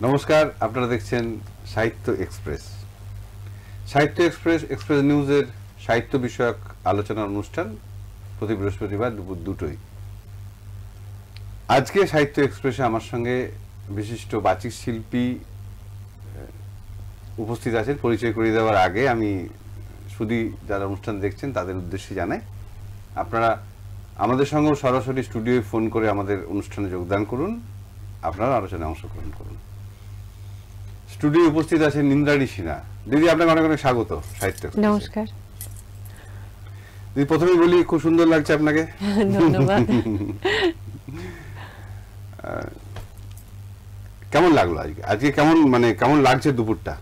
নমস্কার, আপনারা দেখছেন সাহিত্য এক্সপ্রেস। সাহিত্য এক্সপ্রেস এক্সপ্রেস নিউজের সাহিত্য বিষয়ক আলোচনার অনুষ্ঠান প্রতি বৃহস্পতিবার দুপুর 2টোয়। আজকে সাহিত্য এক্সপ্রেসে আমার সঙ্গে বিশিষ্ট বাচিক শিল্পী উপস্থিত আছেন। পরিচয় করিয়ে দেওয়ার আগে আমি শুধু যারা অনুষ্ঠান দেখছেন তাদের উদ্দেশ্যে জানাই, আপনারা আমাদের সঙ্গেও সরাসরি স্টুডিওয় ফোন করে আমাদের অনুষ্ঠানে যোগদান করুন, আপনারা আলোচনায় অংশগ্রহণ করুন। স্টুডিও উপস্থিত আছেন ইন্দ্রাণী সিনহা। দিদি, আপনাকে অনেক অনেক স্বাগত সাহিত্য। নমস্কার দিদি, প্রথমেই বলি খুব সুন্দর লাগছে আপনাকে। ধন্যবাদ। কেমন লাগলো আজকে কেমন লাগছে দুপুরটা?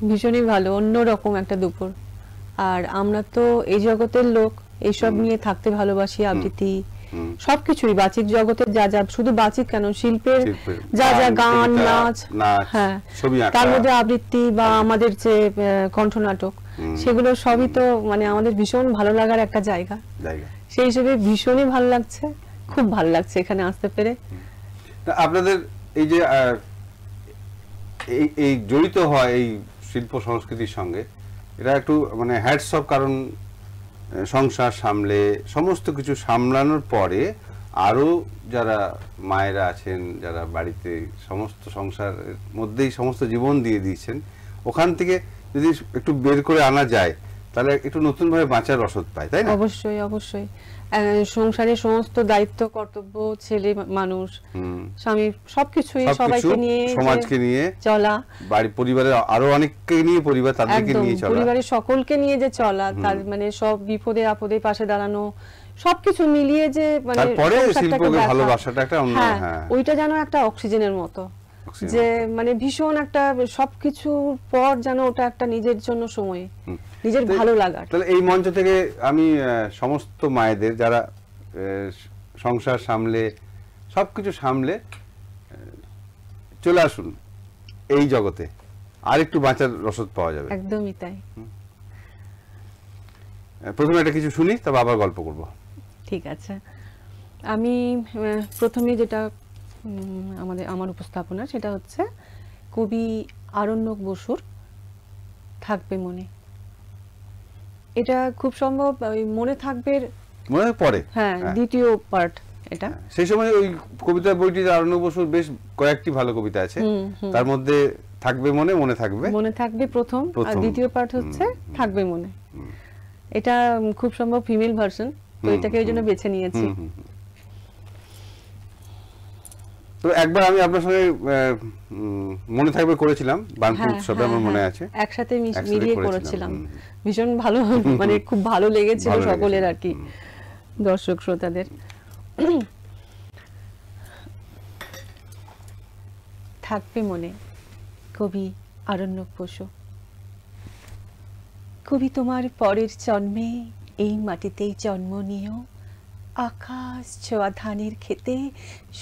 ভীষণই ভালো, অন্যরকম একটা দুপুর। আর আমরা তো এই জগতের লোক, এইসব নিয়ে থাকতে ভালোবাসি। আবৃত্তি সবকিছুই বাচিক জগতের যা যা, শুধু বাচিক কেন, শিল্পের যা যা, গান, নাচ, হ্যাঁ, তার মধ্যে আবৃত্তি বা আমাদের যে কণ্ঠনাটক, সেগুলো সবই তো আমাদের ভীষণ ভালো লাগার একটা জায়গা। সেই হিসেবে ভীষণই ভালো লাগছে, খুব ভালো লাগছে এখানে আসতে পেরে। আপনাদের এই যে এই জড়িত হয় এই শিল্প সংস্কৃতির সঙ্গে, এটা একটু হ্যাটস অফ, কারণ সংসার সামলে সমস্ত কিছু সামলানোর পরে আরো যারা মায়েরা আছেন, যারা বাড়িতে সমস্ত সংসারের মধ্যেই সমস্ত জীবন দিয়ে দিয়েছেন, ওখান থেকে যদি একটু বের করে আনা যায় তাহলে একটু নতুন ভাবে বাঁচার রসদ পায়, তাই না? অবশ্যই অবশ্যই। সংসারের সমস্ত দায়িত্ব কর্তব্য, ছেলে মানুষ, স্বামী, সবকিছুই সবাইকে নিয়ে, সমাজকে নিয়ে চলা, বাড়ি পরিবারের আরো অনেককে নিয়ে, পরিবার তাদেরকে নিয়ে চলা, পরিবারের সকলকে নিয়ে যে চলা, তার সব বিপদে আপদে পাশে দাঁড়ানো, সবকিছু মিলিয়ে যে তারপরে শিল্পকে ভালোবাসাটা একটা অন্য, হ্যাঁ, ওইটা যেন একটা অক্সিজেনের মতো, যে ভীষণ একটা সবকিছুর পর যেন ওটা একটা নিজের জন্য সময়, নিজের ভালো লাগার। তাহলে এই মঞ্চ থেকে আমি সমস্ত মায়েদের যারা সংসার সামলে সবকিছু সামলে চলে আসুন এই জগতে, আর একটু বাঁচার রসদ পাওয়া যাবে। একদমই তাই। প্রথমে একটা কিছু শুনি, তবে আবার গল্প করব। ঠিক আছে। আমি প্রথমে যেটা আমার উপস্থাপনা, সেটা হচ্ছে কবি আরণ্যক বসুর থাকবে মনে। এটা খুব সম্ভব মনে থাকবে পরে, হ্যাঁ, দ্বিতীয় পার্ট এটা। সেই সময় ওই কবিতা বইটিতে আরণ্যক বসুর বেশ কয়েকটি ভালো কবিতা আছে, তার মধ্যে থাকবে মনে থাকবে প্রথম, আর দ্বিতীয় পার্ট হচ্ছে থাকবে মনে। এটা খুব সম্ভব ফিমেল ভার্সন, তো এটাকে ওই জন্য বেছে নিয়েছি। তো একবার আমি আপনার সঙ্গে মনে থাকবে করেছিলাম বানপুর উৎসবে, আমার মনে আছে, একসাথে মিলিয়ে করেছিলাম। ভীষণ ভালো, খুব ভালো লেগেছিল সকলের, আর কি, দর্শক শ্রোতাদের। থাকবে মনে, কবি আরণ্যক বসু। কবি তোমার পরের জন্মে এই মাটিতেই জন্ম নিও, আকাশ ছোঁয়া ধানের খেতে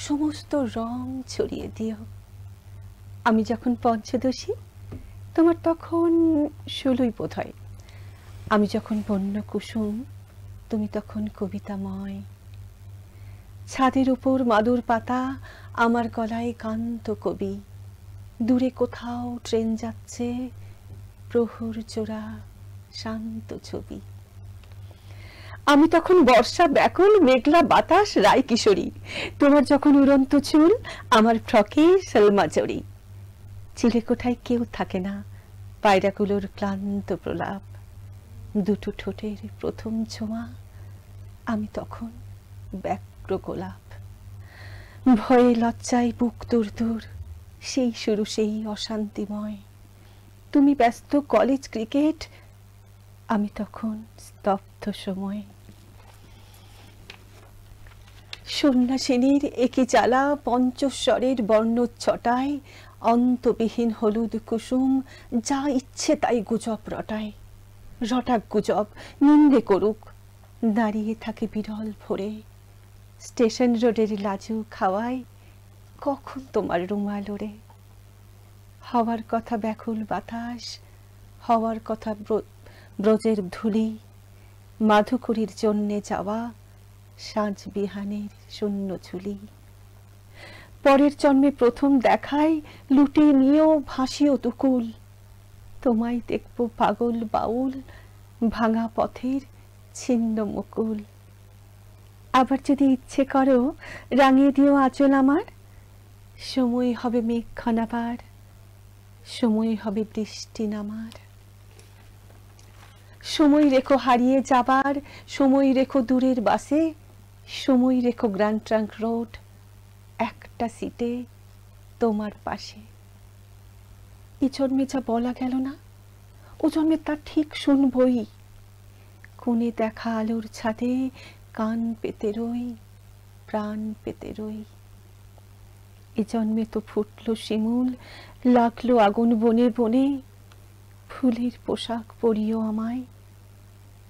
সমস্ত রং ছড়িয়ে দিও। আমি যখন পঞ্চদশী, তোমার তখন 16ই বোধ হয়। আমি যখন বন্য কুসুম, তুমি তখন কবিতাময়। ছাদের উপর মাদুর পাতা, আমার গলায় কান্ত কবি। দূরে কোথাও ট্রেন যাচ্ছে, প্রহর জোড়া শান্ত ছবি। আমি তখন বর্ষা ব্যাকুল, মেঘলা বাতাস, রায় কিশোরী। তোমার যখন উড়ন্ত চুল, আমার ফ্রকে সলমা জড়ি। চিলে কোঠায় কেউ থাকে না, পায়রাগুলোর ক্লান্ত প্রলাপ। দুটো ঠোঁটের প্রথম ছোঁয়া, আমি তখন ব্যগ্র গোলাপ। ভয়ে লজ্জায় বুক দুর, সেই শুরু সেই অশান্তিময়। তুমি ব্যস্ত কলেজ ক্রিকেট, আমি তখন স্তব্ধ সময়। সন্ন্যাসিনীর একই জ্বালা, পঞ্চস্বরের বর্ণচ্ছটায়, অন্তবিহীন হলুদ কুসুম, যা ইচ্ছে তাই গুজব রটায়। রটাক গুজব, নিন্দে করুক, দাঁড়িয়ে থাকে বিরল ভোরে। স্টেশন রোডের লাজু খাওয়ায়, কখন তোমার রুমাল ওড়ে। হওয়ার কথা ব্যাকুল বাতাস, হওয়ার কথা ব্রজের ধুলি। মাধুকরীর জন্যে যাওয়া সাঁঝ বিহানের শূন্য ঝুলি। পরের জন্মে প্রথম দেখায় লুটে নিয়েও ভাসিও তুকুল, তোমায় দেখব পাগল বাউল ভাঙা পথের ছিন্ন মুকুল। আবার যদি ইচ্ছে করো রাঙিয়ে দিও আঁচল আমার, সময় হবে মেঘ খানাবার, সময় হবে বৃষ্টি নামার। সময় রেখো হারিয়ে যাবার, সময় রেখো দূরের বাসে, সময় রেখো গ্র্যান্ড ট্রাঙ্ক রোড একটা সিটে তোমার পাশে। এ জন্মে যা বলা গেল না ও জন্মে তা ঠিক শুনবই, কোণে দেখা আলোর ছাদে কান পেতে রই, প্রাণ পেতে রই। এ জন্মে তো ফুটলো শিমুল, লাগলো আগুন বনে বনে, ফুলের পোশাক পরিও আমায়,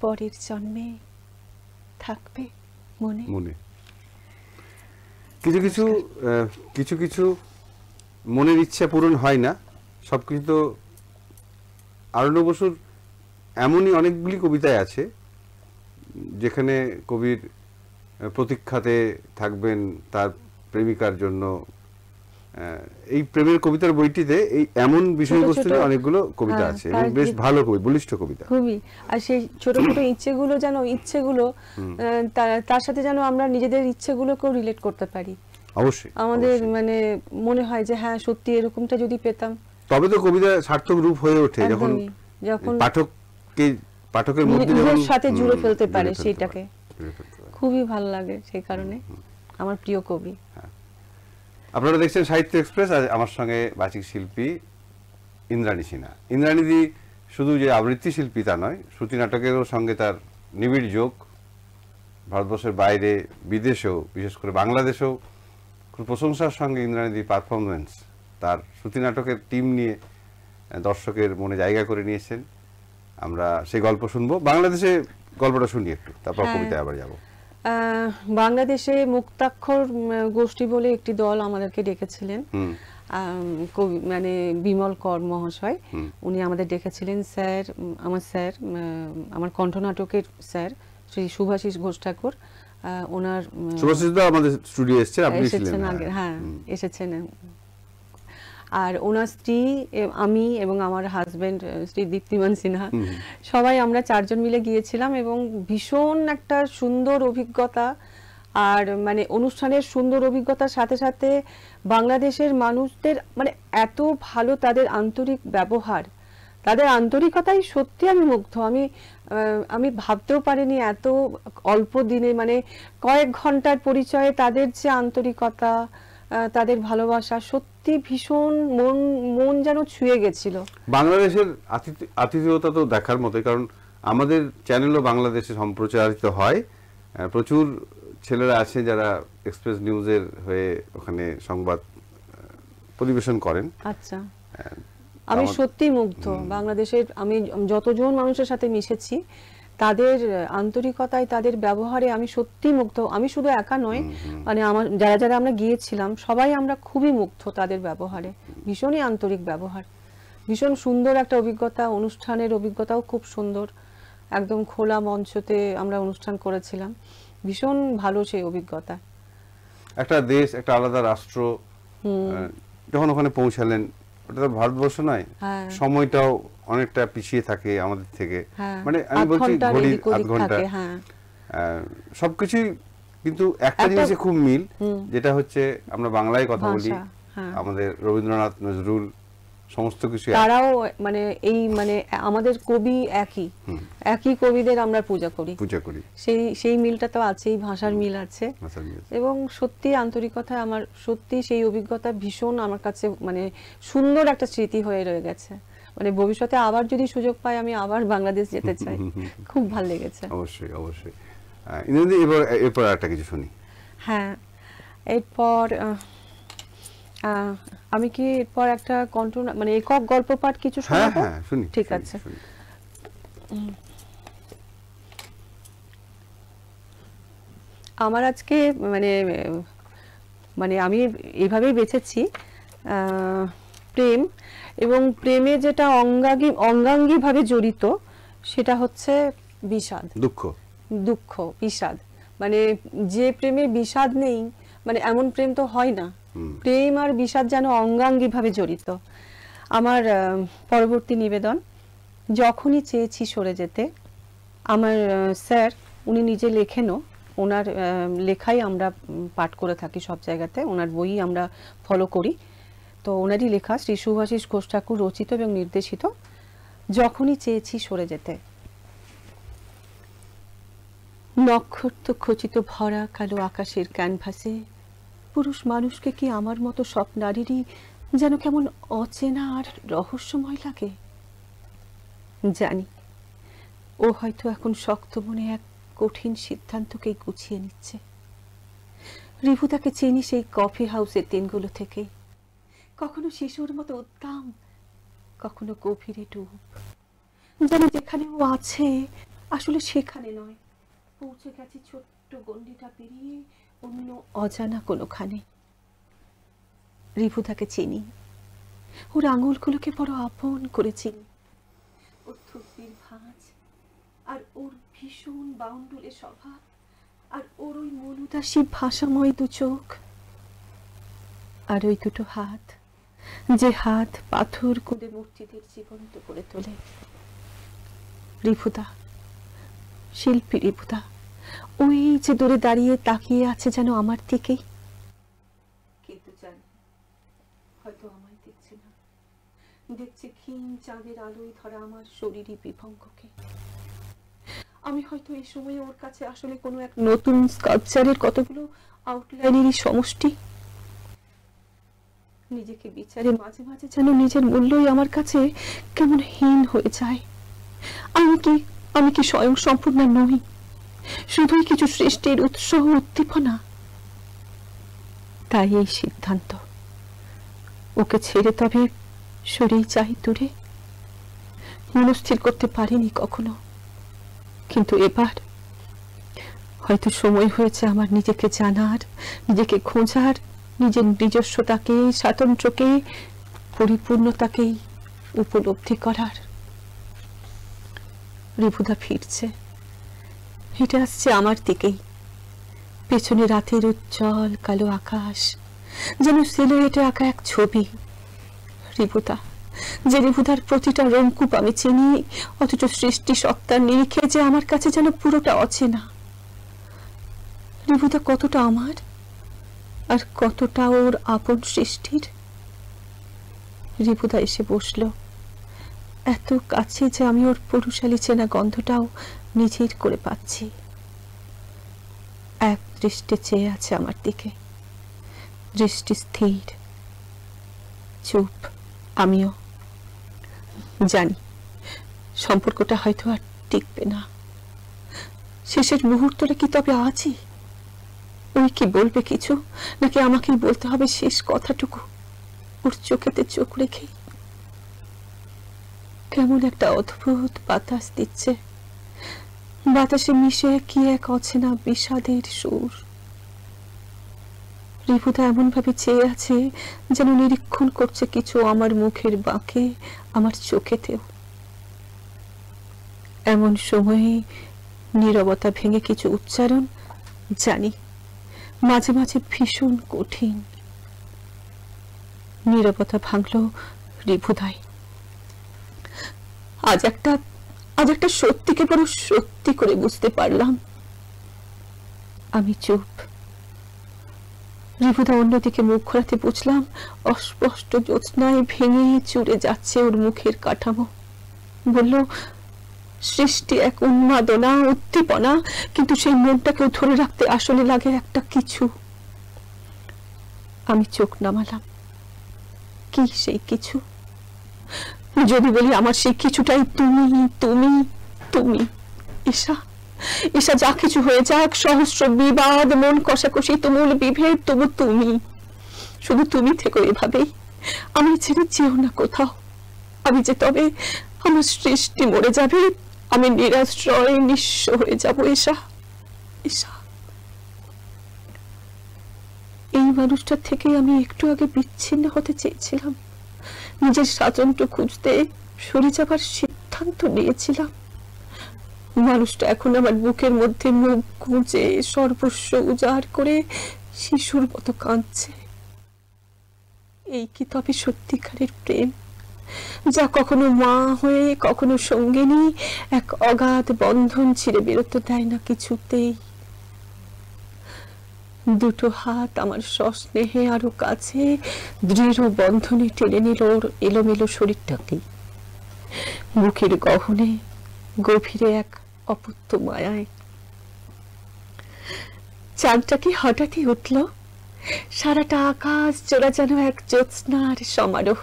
পরের জন্মে থাকবে মনে মনে। কিছু কিছু কিছু কিছু মনের ইচ্ছা পূরণ হয় না, সবকিছু তো। আরণ্যক বসুর এমনই অনেকগুলি কবিতায় আছে যেখানে কবির প্রতীক্ষাতে থাকবেন তার প্রেমিকার জন্য। এই প্রেমের কবিতার বইটিতে এই এমন বিষয়বস্তু নিয়ে অনেকগুলো কবিতা আছে এবং বেশ ভালো কবি, বলিষ্ঠ কবিতা খুবই। আর সেই ছোট ছোট ইচ্ছেগুলো যেন ইচ্ছেগুলো তার সাথে যেন আমরা নিজেদের ইচ্ছেগুলোকেও রিলেট করতে পারি। অবশ্যই আমাদের মানে মনে হয় যে হ্যাঁ সত্যি এরকমটা যদি পেতাম, তবে তো কবিতা সার্থক রূপ হয়ে ওঠে যখন পাঠকের মধ্যে সাথে জুড়ে ফেলতে পারে সেইটাকে। খুবই ভালো লাগে, সেই কারণে আমার প্রিয় কবি। আপনারা দেখছেন সাহিত্য এক্সপ্রেস। আজ আমার সঙ্গে বাচিক শিল্পী ইন্দ্রাণী সিনহা। ইন্দ্রাণীদি শুধু যে আবৃত্তি শিল্পী তা নয়, শ্রুতি নাটকেরও সঙ্গে তার নিবিড় যোগ। ভারতবর্ষের বাইরে বিদেশেও, বিশেষ করে বাংলাদেশেও খুব প্রশংসার সঙ্গে ইন্দ্রাণীদি পারফরমেন্স তার শ্রুতি নাটকের টিম নিয়ে দর্শকের মনে জায়গা করে নিয়েছেন। আমরা সেই গল্প শুনবো। বাংলাদেশে গল্পটা শুনি একটু, তারপর কবিতায় আবার যাব। বাংলাদেশে মুক্তাক্ষর গোষ্ঠী বলে একটি দল আমাদেরকে ডেকেছিলেন, মানে বিমল কর মহাশয়, উনি আমাদের ডেকেছিলেন। স্যার আমার কণ্ঠনাটকের স্যার শ্রী শুভাশিস ঘোষ ঠাকুর, ওনার আমাদের স্টুডিও এসেছেন আগে, হ্যাঁ এসেছেন। আর ওনার স্ত্রী, আমি এবং আমার হাজবেন্ড শ্রী দীপ্তিমান সিনহা, সবাই আমরা 4 জন মিলে গিয়েছিলাম এবং ভীষণ একটা সুন্দর অভিজ্ঞতা। আর মানে অনুষ্ঠানের সুন্দর অভিজ্ঞতার সাথে সাথে বাংলাদেশের মানুষদের মানে এত ভালো তাদের আন্তরিক ব্যবহার, তাদের আন্তরিকতাই সত্যি আমি মুগ্ধ। আমি ভাবতেও পারিনি এত অল্প দিনে, মানে কয়েক ঘন্টার পরিচয়ে তাদের যে আন্তরিকতা, তাদের ভালোবাসা সত্যি ভীষণ মন যেন ছুঁয়ে গেছিল। বাংলাদেশের আতিথেয়তা তো দেখার মতো, কারণ আমাদের চ্যানেলও বাংলাদেশে সম্প্রচারিত হয়। প্রচুর ছেলেরা আছে যারা এক্সপ্রেস নিউজের হয়ে ওখানে সংবাদ পরিবেশন করেন। আচ্ছা, আমি সত্যি মুগ্ধ। বাংলাদেশের আমি যতজন মানুষের সাথে মিশেছি তাদের আন্তরিকতায়, তাদের ব্যবহারে আমি সত্যি মুগ্ধ। আমি শুধু একা নয়, মানে আমার যারা যারা আমরা গিয়েছিলাম সবাই আমরা খুবই মুগ্ধ তাদের ব্যবহারে। ভীষণই আন্তরিক ব্যবহার, ভীষণ সুন্দর একটা অভিজ্ঞতা। অনুষ্ঠানের অভিজ্ঞতাও খুব সুন্দর, একদম খোলা মঞ্চতে আমরা অনুষ্ঠান করেছিলাম। ভীষণ ভালো সেই অভিজ্ঞতা। একটা দেশ, একটা আলাদা রাষ্ট্র যখন ওখানে পৌঁছালেন, ওটা তো ভারতবর্ষ নয়, সময়টাও অনেকটা পিছিয়ে থাকে আমাদের থেকে। মানে আমি বলছি ঘড়ির 8 ঘন্টা, সবকিছুই কিন্তু একটা জিনিসে খুব মিল, যেটা হচ্ছে আমরা বাংলায় কথা বলি। আমাদের রবীন্দ্রনাথ, নজরুল সমস্ত কিছু, তারাও মানে এই মানে আমাদের কবি একই কবিদের আমরা পূজা করি। সেই মিলটা তো আছেই, ভাষার মিল আছে। এবং সত্যি আন্তরিকতা, আমার সত্যি সেই অভিজ্ঞতা ভীষণ আমার কাছে মানে সুন্দর একটা স্মৃতি হয়ে রয়ে গেছে। মানে ভবিষ্যতে আবার যদি সুযোগ পাই আমি আবার বাংলাদেশ যেতে চাই। খুব ভালো লেগেছে। অবশ্যই অবশ্যই। এরপর একটা কিছু শুনি। হ্যাঁ, এরপর আমি কি এরপর একটা কণ্ঠ মানে একক গল্প পাঠ কিছু শোনাবো? হ্যাঁ, শুনি। ঠিক আছে। আমার আজকে মানে আমি এভাবেই বেছেছি প্রেম, এবং প্রেমে যেটা অঙ্গাঙ্গী ভাবে জড়িত সেটা হচ্ছে বিষাদ, দুঃখ, বিষাদ। মানে যে প্রেমে বিষাদ নেই, মানে এমন প্রেম তো হয় না। প্রেম আর বিষাদ যেন অঙ্গাঙ্গি ভাবে জড়িত। আমার পরবর্তী নিবেদন, যখনই চেয়েছি সরে যেতে, আমার স্যার উনি নিজে লেখেনও, ওনার লেখাই আমরা পাঠ করে থাকি সব জায়গাতে, ওনার বই আমরা ফলো করি। তো ওনারই লেখা, শ্রী শুভাশিস ঘোষ ঠাকুর রচিত এবং নির্দেশিত যখনই চেয়েছি সরে যেতে। নক্ষত্র খচিত ভরা কালো আকাশের ক্যানভাসে পুরুষ মানুষকে কি আমার মতো সব নারীরই যেন কেমন অচেনা আর রহস্যময় লাগে। জানি ও হয়তো এখন শক্ত মনে এক কঠিন সিদ্ধান্তকেই গুছিয়ে নিচ্ছে। রিভুদাকে চিনি সেই কফি হাউসের দিনগুলো থেকে, কখনো শিশুর মতো উদ্দাম, কখনো গভীরে ডুব, যেন যেখানে ও আছে আসলে সেখানে নয়, পৌঁছে গেছে ছোট্ট গণ্ডিটা পেরিয়ে অন্য অজানা কোনোখানে। রিভুদাকে চিনি, ওর আঙুলগুলোকে বড় আপন করে চিনি, ওর থুতনির ভাঁজ আর ওর ভীষণ বাউন্ডুলে স্বভাব আর ওর ওই মনুদাসী ভাষাময় দু চোখ আর ওই দুটো হাত, যে হাত পাথর কুঁদে মূর্তিদের জীবন্ত করে তোলে। রিভুদা, শিল্পী রিভুদা, ওই যে দূরে দাঁড়িয়ে তাকিয়ে আছে যেন আমার দিকেই, কিন্তু জানি হয়তো আমায় দেখছে না, দেখছে ক্ষীণ চাঁদের আলোয় ধরা আমার শরীরী বিভঙ্গকে। আমি হয়তো এই সময়ে ওর কাছে আসলে কোনো এক নতুন স্কাল্পচারের কতগুলো আউটলাইনেরই সমষ্টি। নিজেকে বিচারে মাঝে মাঝে যেন নিজের মূল্যই আমার কাছে কেমন হীন হয়ে যায়। আমি কি স্বয়ং সম্পূর্ণ নই, শুধুই কিছু সৃষ্টির উৎস উদ্দীপনা? তাই এই সিদ্ধান্ত, ওকে ছেড়ে তবে সরেই চাই দূরে। মনস্থির করতে পারিনি কখনো, কিন্তু এবার হয়তো সময় হয়েছে আমার নিজেকে জানার, নিজেকে খোঁজার, নিজের নিজস্বতাকে, স্বাতন্ত্র্যকে, পরিপূর্ণতাকেই উপলব্ধি করার। রিভুদা ফিরছে, হেঁটে আসছে আমার দিকেই, পেছনে রাতের উজ্জ্বল কালো আকাশ, যেন সিলুয়েটে আঁকা এক ছবি। রিভুদা, যে রিভুদার প্রতিটা রংকূপ আমি চিনি, অথচ সৃষ্টি সত্তার নিরিখে যে আমার কাছে যেন পুরোটা অচেনা। রিভুদা কতটা আমার আর কতটা ওর আপন সৃষ্টির। রিভুদা এসে বসলো এত কাছে যে আমি ওর পুরুষালী চেনা গন্ধটাও নিজের করে পাচ্ছি। এক দৃষ্টি চেয়ে আছে আমার দিকে, দৃষ্টি স্থির, চুপ। আমিও জানি সম্পর্কটা হয়তো আর টিকবে না। শেষের মুহূর্তটা কি তবে আজই? ওই কি বলবে কিছু, নাকি আমাকেই বলতে হবে শেষ কথাটুকু ওর চোখেতে চোখ রেখে? কেমন একটা অদ্ভুত বাতাস দিচ্ছে, বাতাসে মিশে কি এক অচেনা বিষাদের সুর। রিভুদা এমন ভাবে চেয়ে আছে যেন নিরীক্ষণ করছে কিছু আমার মুখের বাঁকে, আমার চোখেতেও। এমন সময়ে নীরবতা ভেঙে কিছু উচ্চারণ, জানি মাঝে মাঝে ভীষণ কঠিন। নীরবতা ভাঙল রিভুদাই। আজ একটা সত্যিকে বড় সত্যি করে বুঝতে পারলাম। আমি চুপ। রিভুদা অন্যদিকে মুখ ঘোরাতে বুঝলাম অস্পষ্ট জ্যোৎস্নায় ভেঙে চুরে যাচ্ছে ওর মুখের কাঠামো। বলল, সৃষ্টি এক উন্মাদনা, উদ্দীপনা, কিন্তু সেই মনটাকেও ধরে রাখতে আসলে লাগে একটা কিছু। আমি চোখ নামালাম। কি সেই কিছু? যদি বলি আমার সেই কিছুটাই তুমি, তুমি, তুমি। ঈশা যা কিছু হয়ে যাক, সহস্র বিবাদ, মন কষাকষি, তুমুল বিভেদ, তবু তুমি, শুধু তুমি থেকো এভাবেই। আমি ছেড়ে যেও না কোথাও। আমি যে তবে আমার সৃষ্টি মরে যাবে, আমি নিরাশ্রয় নিঃস্ব হয়ে যাব। ঈশা, এই মানুষটার থেকে আমি একটু আগে বিচ্ছিন্ন হতে চেয়েছিলাম, নিজের স্বাতন্ত্র্য খুঁজতে সরে যাবার সিদ্ধান্ত নিয়েছিলাম। মানুষটা এখন আমার বুকের মধ্যে মুখ গুঁজে সর্বস্ব উজাড় করে শিশুর মতো কাঁদছে। এই কি তবে সত্যিকারের প্রেম, যা কখনো মা হয়ে কখনো সঙ্গিনী এক অগাধ বন্ধন ছিঁড়ে বেরোতে দেয় না কিছুতেই। দুটো হাত আমার সস্নেহে আরো কাছে দৃঢ় বন্ধনে টেনে নিল ওর এলোমেলো শরীরটাকে, বুকের গহনে গভীরে এক অপূর্ত মায়ায়। চাঁদটা কি হঠাৎই উঠল, সারাটা আকাশ জোড়া যেন এক জ্যোৎস্নার সমারোহ।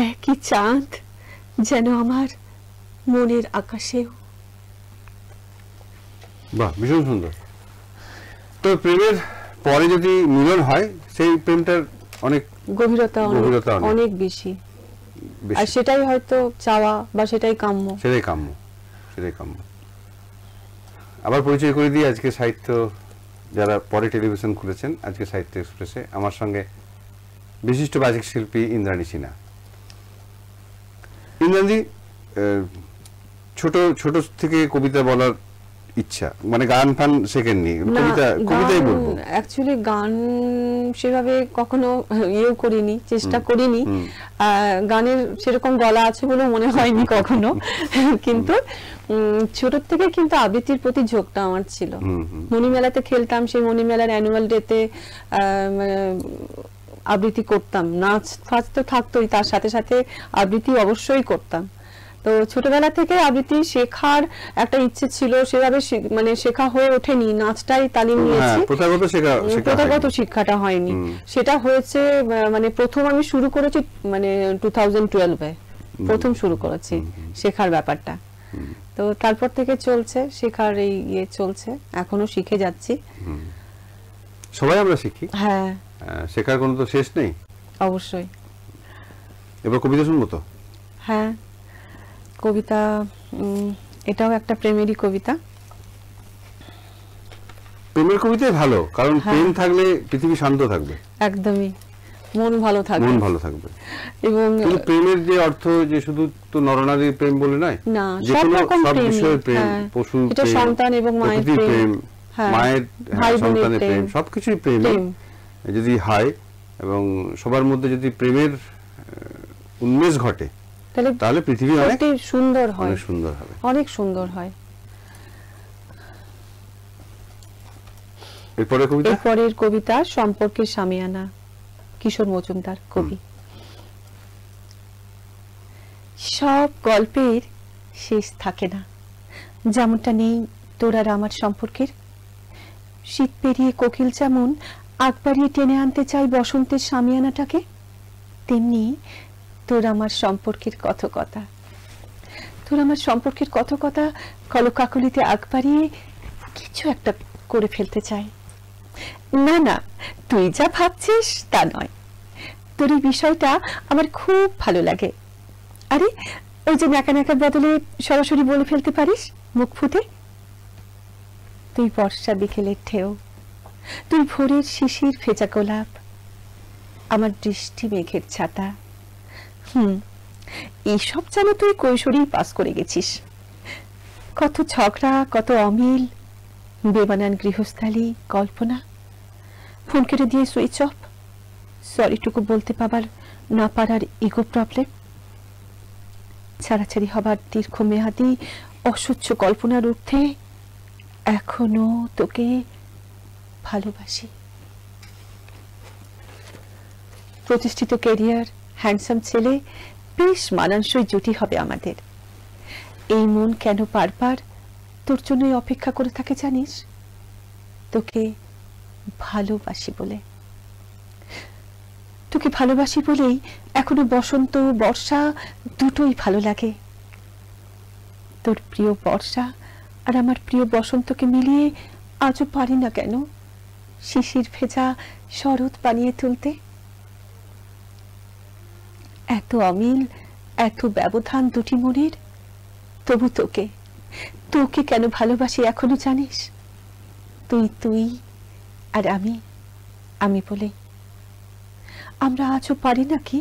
একই চাঁদ যেন আমার মনের আকাশেও। বাহ, ভীষণ সুন্দর। তো প্রেমের পরে যদি মিলন হয় সেই প্রেমটার অনেক গভীরতা গভীরতা অনেক বেশি, বেশি। আর সেটাই হয়তো চাওয়া বা সেটাই কাম্য। সেটাই কাম্য, সেটাই কাম্য। আবার পরিচয় করে দিই, আজকে সাহিত্য যারা পরে টেলিভিশন খুলেছেন, আজকে সাহিত্য এক্সপ্রেসে আমার সঙ্গে বিশিষ্ট বাচিক শিল্পী ইন্দ্রাণী সিনহা। ইন্দ্রাণী, ছোট ছোট থেকে কবিতা বলার ইচ্ছা, মানে গান ফান শেখেননি, কবিতাই বলবো। অ্যাকচুয়ালি গান সেভাবে কখনো ইয়েও করিনি, চেষ্টা করিনি। গানের সেরকম গলা আছে বলে মনে হয়নি কখনো। কিন্তু ছোট থেকে কিন্তু আবৃত্তির প্রতি ঝোঁকটা আমার ছিল। মণিমেলাতে খেলতাম, সেই মণিমেলার অ্যানুয়াল ডেতে আবৃত্তি করতাম। নাচ ফাচ তো থাকতোই, তার সাথে সাথে আবৃত্তি অবশ্যই করতাম। তো ছোটবেলা থেকে আবৃত্তি শেখার একটা ইচ্ছে ছিল, সেভাবে মানে শেখা হয়ে ওঠেনি। নাচটাই তালিম নিয়েছি, প্রথাগত শিক্ষাটা হয়নি। সেটা হয়েছে মানে প্রথম আমি শুরু করেছি মানে 2012-এ প্রথম শুরু করেছি শেখার ব্যাপারটা। তো তারপর থেকে চলছে শেখার এই ইয়ে চলছে, এখনো শিখে যাচ্ছি। সবাই আমরা শিখি, হ্যাঁ, শেখার কোনো তো শেষ নেই। অবশ্যই। এবার কবিতা শুনবো তো? হ্যাঁ, কবিতা, এটাও একটা প্রেমেরই কবিতা। প্রেমের কবিতাই ভালো, কারণ প্রেম থাকলে পৃথিবী শান্ত থাকবে। একদমই, মন ভালো থাকবে, মন ভালো থাকবে। এবং প্রেমের যে অর্থ যে শুধু তো নরনারীর প্রেম বলে নয়, না, সব বিষয়ের প্রেম, পশুর প্রেম, সন্তান এবং মায়ের প্রেম, মায়ের সন্তানের প্রেম, সবকিছুই প্রেম যদি হয় এবং সবার মধ্যে যদি প্রেমের উন্মেষ ঘটে, তাহলে পৃথিবী অনেক সুন্দর হয়, অনেক সুন্দর হবে, অনেক সুন্দর হয়। এরপরের কবিতা সম্পর্কের সামিয়ানা, কিশোর মজুমদার কবি। সব গল্পের শেষ থাকে না, যেমনটা নেই তোর আর আমার সম্পর্কের। শীত পেরিয়ে কোকিল যেমন আগ বাড়িয়ে টেনে আনতে চাই বসন্তের সামিয়ানাটাকে, তেমনি তোর আমার সম্পর্কের কত কথা, তোর আমার সম্পর্কের কত কথা কলকাকলিতে আগ বাড়িয়ে কিছু একটা করে ফেলতে চাই। না না, তুই যা ভাবছিস তা নয়, তোর এই বিষয়টা আমার খুব ভালো লাগে। আরে ওই যে ন্যাকা ন্যাকার বদলে সরাসরি বলে ফেলতে পারিস মুখ ফুটে। তুই বর্ষা বিকেলের ঢেউ, তুই ভোরের শিশির ভেজা গোলাপ, আমার বৃষ্টি মেঘের ছাতা। এইসব যেন তুই কৈশোরেই পাস করে গেছিস। কত ঝগড়া, কত অমিল, বেমানান গৃহস্থালী কল্পনা, ফোন কেটে দিয়ে সুইচ অফ, সরিটুকু বলতে পাবার না পারার ইগো প্রবলেম, ছাড়াছাড়ি হবার দীর্ঘমেয়াদী অসহ্য কল্পনার ঊর্ধ্বে এখনো তোকে ভালোবাসি। প্রতিষ্ঠিত ক্যারিয়ার, হ্যান্ডসাম ছেলে, বেশ মানানসই জুটি হবে আমাদের। এই মন কেন বারবার তোর জন্যই অপেক্ষা করে থাকে জানিস? তোকে ভালোবাসি বলে, তোকে ভালোবাসি বলেই এখনো বসন্ত বর্ষা দুটোই ভালো লাগে। তোর প্রিয় বর্ষা আর আমার প্রিয় বসন্তকে মিলিয়ে আজও পারি না কেন শিশির ভেজা শরৎ বানিয়ে তুলতে। এত অমিল, এত ব্যবধান দুটি মনের, তবু তোকে তোকে কেন ভালোবাসি এখনো জানিস? তুই তুই আর আমি আমি বলে আমরা আজও পারি নাকি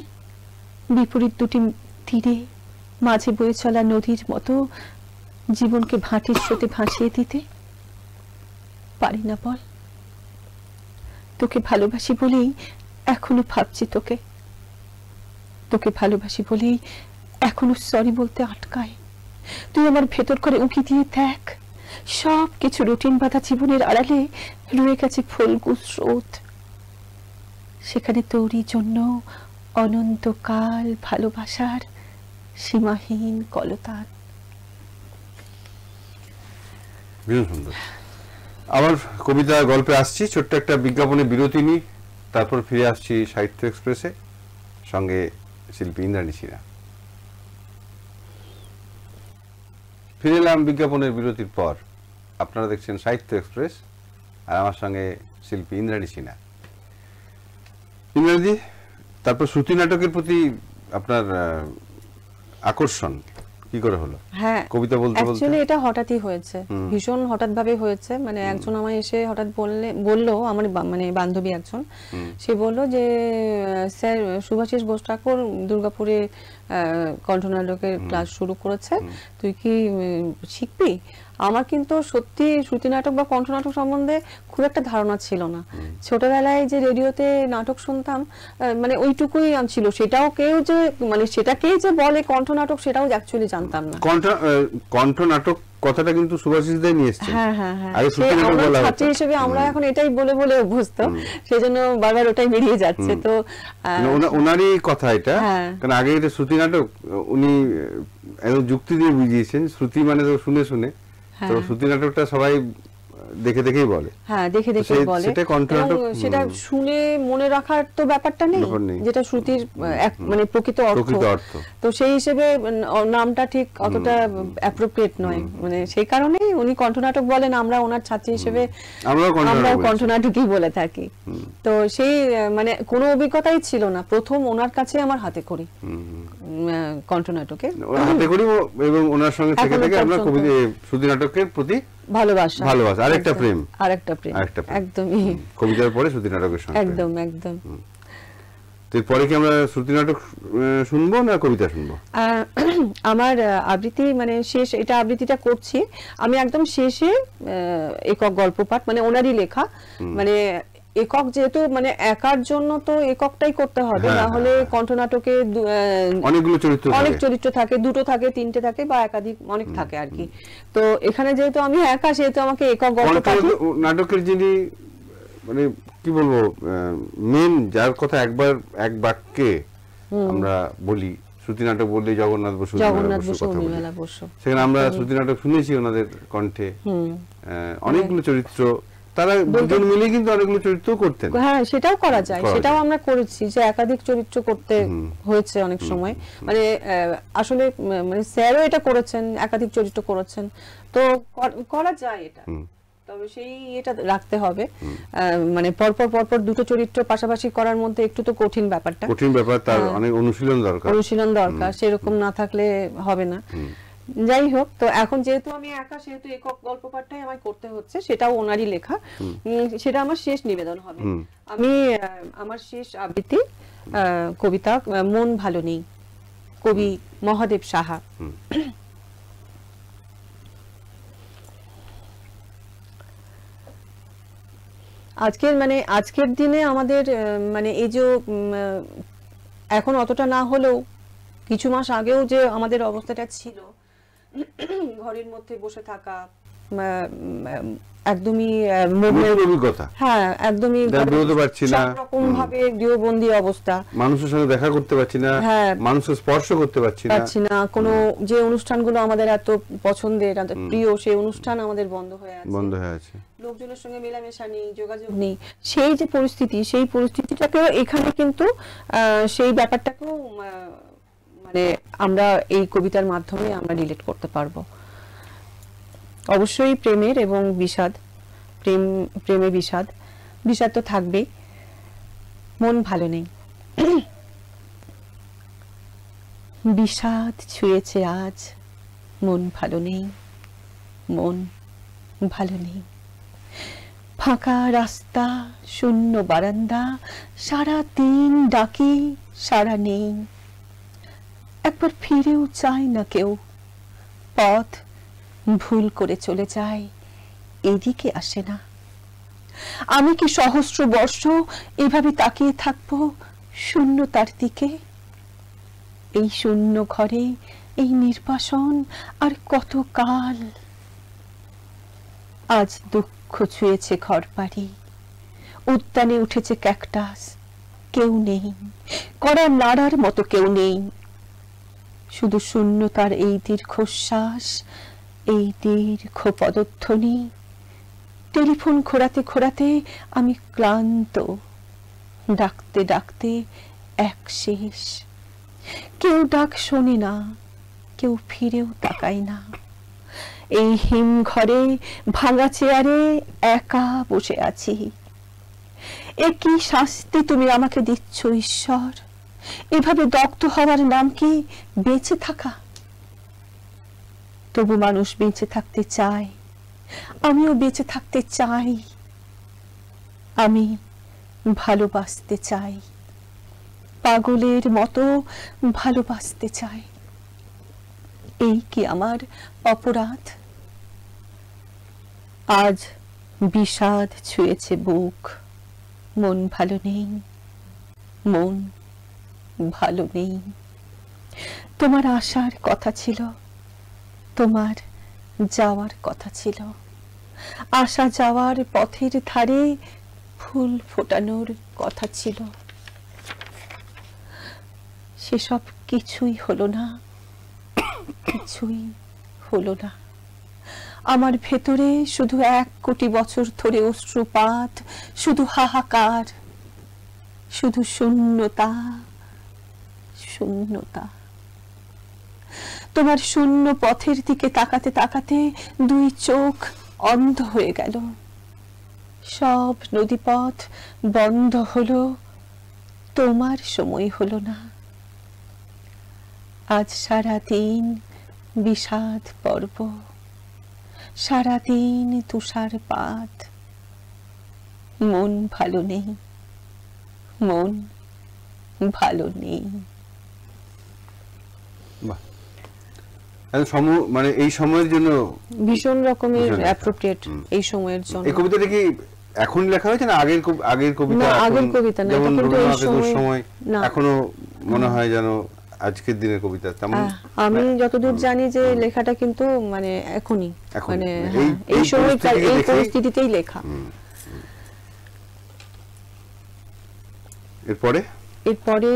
বিপরীত দুটি তীরে মাঝে বয়ে চলা নদীর মতো জীবনকে ভাটির স্রোতে ভাসিয়ে দিতে? পারি না বল? তোকে ভালোবাসি বলেই এখনো ভাবছি তোকে, তোকে ভালোবাসি বলেই এখনো সরি বলতে আটকায়। তুই আমার ভেতর করে উঁকি দিয়ে দেখ, সব কিছু রুটিন বাঁধা জীবনের আড়ালে রয়ে গেছে ফলগু স্রোত। সেখানে তোরই জন্য অনন্তকাল ভালোবাসার সীমাহীন কলতান। ভীষণ সুন্দর। আমার কবিতা গল্পে আসছি, ছোট্ট একটা বিজ্ঞাপনে বিরতি নিই, তারপর ফিরে আসছি সাহিত্য এক্সপ্রেসে, সঙ্গে শিল্পী ইন্দ্রাণী সিনহা। ফিরে এলাম বিজ্ঞাপনের বিরতির পর। আপনারা দেখছেন সাহিত্য এক্সপ্রেস, আর আমার সঙ্গে শিল্পী ইন্দ্রাণী সিনহা। ইন্দ্রাণী, তারপর শ্রুতি নাটকের প্রতি আপনার আকর্ষণ কি করে হলো? হ্যাঁ, কবিতা বলতে বলতে অ্যাকচুয়ালি এটা হঠাৎই হয়েছে, ভীষণ হঠাৎ ভাবে হয়েছে। মানে একজন আমায় এসে হঠাৎ বললো, আমার মানে বান্ধবী একজন, সে বলল যে স্যার শুভাশিস বোস ঠাকুর দুর্গাপুরে কণ্ঠনাটকের ক্লাস শুরু করেছে, তুই কি শিখবি? আমার কিন্তু সত্যি শ্রুতি নাটক বা কণ্ঠনাটক সম্বন্ধে খুব একটা ধারণা ছিল না। ছোটবেলায় যে রেডিওতে নাটক শুনতাম, মানে ওইটুকুই ছিল, সেটাও কেউ যে মানে সেটাকেই যে বলে কণ্ঠনাটক সেটাও অ্যাকচুয়ালি জানতাম না। কণ্ঠনাটক কথাটা কিন্তু সুভাষিস দাই নিয়ে এসেছে। হ্যাঁ হ্যাঁ হ্যাঁ, আগে শ্রুতি নাটক বলা হতো। ছাত্রী হিসেবে আমরা এখন এটাই বলে বলে অভ্যস্ত, সেজন্য বারবার ওটাই বেরিয়ে যাচ্ছে। তো ওনারই কথা এটা, কারণ আগে এটা শ্রুতি নাটক, উনি যুক্তি দিয়ে বুঝিয়েছেন শ্রুতি মানে তো শুনে শুনে, তো শ্রুতি নাটকটা সবাই দেখে দেখেই বলে। হ্যাঁ, দেখে দেখে বলে, সেটা শুনে মনে রাখার তো ব্যাপারটা নেই, যেটা শ্রুতির মানে প্রকৃত অর্থ। তো সেই হিসেবে নামটা ঠিক অতটা অ্যাপ্রোপ্রিয়েট নয়, মানে সেই কারণেই উনি কণ্ঠনাটক বলেন, আমরা ওনার ছাত্রী হিসেবে আমরা কণ্ঠনাটকই বলে থাকি। তো সেই মানে কোনো অভিজ্ঞতাই ছিল না, প্রথম ওনার কাছে আমার হাতে করি কণ্ঠনাটকে, হাতে করি, এবং ওনার সঙ্গে থেকে থেকে আমরা কবিতা শ্রুতি নাটকের প্রতি ভালোবাসা, আরেকটা প্রেম, একদমই কবিতার পরে শ্রুতি নাটকের সঙ্গে একদম একদম। এরপরে কি আমরা শ্রুতি নাটক শুনবো না কবিতা শুনবো? আমার আবৃত্তি মানে শেষ, এটা আবৃত্তিটা করছি আমি একদম শেষে, একক গল্প পাঠ, মানে ওনারই লেখা, মানে একক যেহেতু মানে একার জন্য তো এককটাই করতে হবে, না হলে কণ্ঠনাটকে অনেক চরিত্র থাকে, দুটো থাকে, তিনটে থাকে, বা একাধিক অনেক থাকে আর কি। তো এখানে যেহেতু আমি একা, সেহেতু আমাকে একক গল্প পাঠ। নাটকের যিনি মানে কি বলবো, মেন যার কথা একবার এক বাক্যে আমরা বলি, শ্রুতি নাটক বললে জগন্নাথ বসু, সেখানে আমরা শ্রুতি নাটক শুনেছি ওনাদের কণ্ঠে, অনেকগুলো চরিত্র, তারা দুজন মিলে কিন্তু অনেকগুলো চরিত্র করতেন। হ্যাঁ, সেটাও করা যায়, সেটাও আমরা করেছি, যে একাধিক চরিত্র করতে হয়েছে অনেক সময়। মানে আসলে মানে স্যারও এটা করেছেন, একাধিক চরিত্র করেছেন, তো করা যায় এটা, তবে সেই এটা রাখতে হবে, মানে পরপর পরপর দুটো চরিত্র পাশাপাশি করার মধ্যে একটু তো কঠিন ব্যাপার, তার অনেক অনুশীলন দরকার, সেরকম না থাকলে হবে না। যাই হোক, তো এখন যেহেতু আমি একা, সেহেতু একক গল্প পাঠটাই আমায় করতে হচ্ছে, সেটাও ওনারই লেখা, সেটা আমার শেষ নিবেদন হবে। আমি আমার শেষ আবৃত্তি কবিতা মন ভালো নেই, কবি মহাদেব সাহা। আজকের দিনে আমাদের মানে এই যে এখন অতটা না হলেও কিছু মাস আগেও যে আমাদের অবস্থাটা ছিল, ঘরের মধ্যে বসে থাকা, একদমই অভিজ্ঞতা, হ্যাঁ একদমই বেরোতে পারছি না, রকম ভাবে গৃহবন্দী অবস্থা, মানুষের সঙ্গে দেখা করতে পারছি না, মানুষকে স্পর্শ করতে পারছি না, কোনো যে অনুষ্ঠানগুলো আমাদের এত পছন্দের, এত প্রিয়, সেই অনুষ্ঠান আমাদের বন্ধ হয়ে আছে, লোকজনের সঙ্গে মেলামেশা নেই, যোগাযোগ নেই, সেই যে পরিস্থিতি, সেই পরিস্থিতিটাকেও এখানে কিন্তু সেই ব্যাপারটাকেও মানে আমরা এই কবিতার মাধ্যমে আমরা রিলেট করতে পারবো। অবশ্যই প্রেমের এবং বিষাদ, প্রেমে বিষাদ তো থাকবেই। মন ভালো নেই, বিষাদ ছুঁয়েছে আজ, মন ভালো নেই, মন ভালো নেই। ফাঁকা রাস্তা, শূন্য বারান্দা, সারা দিন ডাকি, সারা নেই, একবার ফিরেও চায় না কেউ, পথ ভুল করে চলে যায়, এদিকে আসে না। আমি কি সহস্র বর্ষ এভাবে তাকিয়ে থাকবো শূন্যতার দিকে? এই শূন্য ঘরে এই নির্বাসন আর কত কাল? আজ দুঃখ ছুঁয়েছে ঘর বাড়ি, উদ্যানে উঠেছে ক্যাকটাস, কেউ নেই, কড়া নাড়ার মতো কেউ নেই, শুধু শূন্যতার এই দীর্ঘশ্বাস, এই দীর্ঘ পদধ্বনি। টেলিফোন ঘোরাতে ঘোরাতে আমি ক্লান্ত, ডাকতে ডাকতে এক শেষ। কেউ ডাক শোনে না, কেউ ফিরেও তাকায় না। এই হিম ঘরে ভাঙা চেয়ারে একা বসে আছি। এ কি শাস্তি তুমি আমাকে দিচ্ছ ঈশ্বর? এভাবে দগ্ধ হওয়ার নাম কি বেঁচে থাকা? তবু মানুষ বেঁচে থাকতে চায়, আমিও বেঁচে থাকতে চাই। আমি ভালোবাসতে চাই, পাগলের মতো ভালোবাসতে চাই। এই কি আমার অপরাধ? আজ বিষাদ ছুঁয়েছে বুক, মন ভালো নেই, মন ভালো নেই। তোমার আসার কথা ছিল, তোমার যাওয়ার কথা ছিল। আসা যাওয়ার পথের ধারে ফুল ফোটানোর কথা ছিল। সেসব কিছুই হলো না, কিছুই হলো না। আমার ভেতরে শুধু 1 কোটি বছর ধরে অশ্রুপাত, শুধু হাহাকার, শুধু শূন্যতা, শূন্যতা। তোমার শূন্য পথের দিকে তাকাতে তাকাতে 2 চোখ অন্ধ হয়ে গেল। সব নদীপথ বন্ধ হলো, তোমার সময় হলো না। আজ সারাদিন বিষাদ পর্ব, সারাদিন তুষারপাত। মন ভালো নেই, মন ভালো নেই। মানে এই সময়ের জন্য ভীষণ রকমের অ্যাপ্রোপ্রিয়েট এই সময়ের জন্য। এই কবিতাটা কি এখন লেখা হয়েছে না আগের কবিতা? না, আগের কবিতা না, এটা কিন্তু এই সময় এখনো মনে হয় যেন আজকের দিনের কবিতা। তেমন আমি যতদূর জানি যে লেখাটা কিন্তু মানে এখনই, মানে এই সময়কার এই পরিস্থিতিতেই লেখা। এরপরে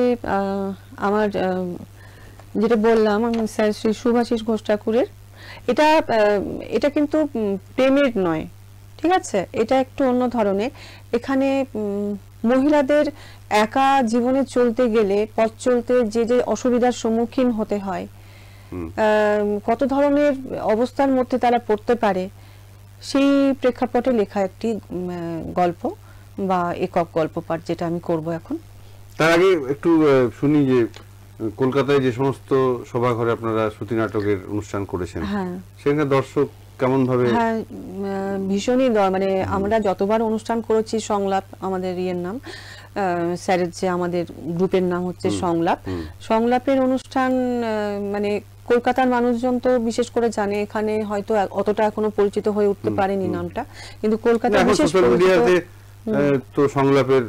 আমার যেটা বললাম, আমি স্যার শ্রী শুভাশিস ঘোষ ঠাকুরের, এটা কিন্তু প্রেমের নয়, ঠিক আছে? এটা একটু অন্য ধরনের। এখানে মহিলাদের একা জীবনে চলতে গেলে, পথ চলতে যে যে অসুবিধার সম্মুখীন হতে হয়, কত ধরনের অবস্থার মধ্যে তারা পড়তে পারে, সেই প্রেক্ষাপটে লেখা একটি গল্প বা একক গল্প পাঠ, যেটা আমি করব এখন। তার আগে একটু শুনি যে কলকাতায় যে সমস্ত সভাঘরে আপনারা শ্রুতি নাটকের অনুষ্ঠান করেছেন, সেখানে দর্শক কেমন ভাবে? হ্যাঁ, ভীষণই, মানে আমরা যতবার অনুষ্ঠান করেছি, সংলাপ আমাদের ইয়ের নাম, স্যারের যে আমাদের গ্রুপের নাম হচ্ছে সংলাপ। সংলাপের অনুষ্ঠান মানে কলকাতার মানুষজন তো বিশেষ করে জানে, এখানে হয়তো অতটা এখনো পরিচিত হয়ে উঠতে পারেনি নামটা, কিন্তু কলকাতায় বিশেষ তো সংলাপের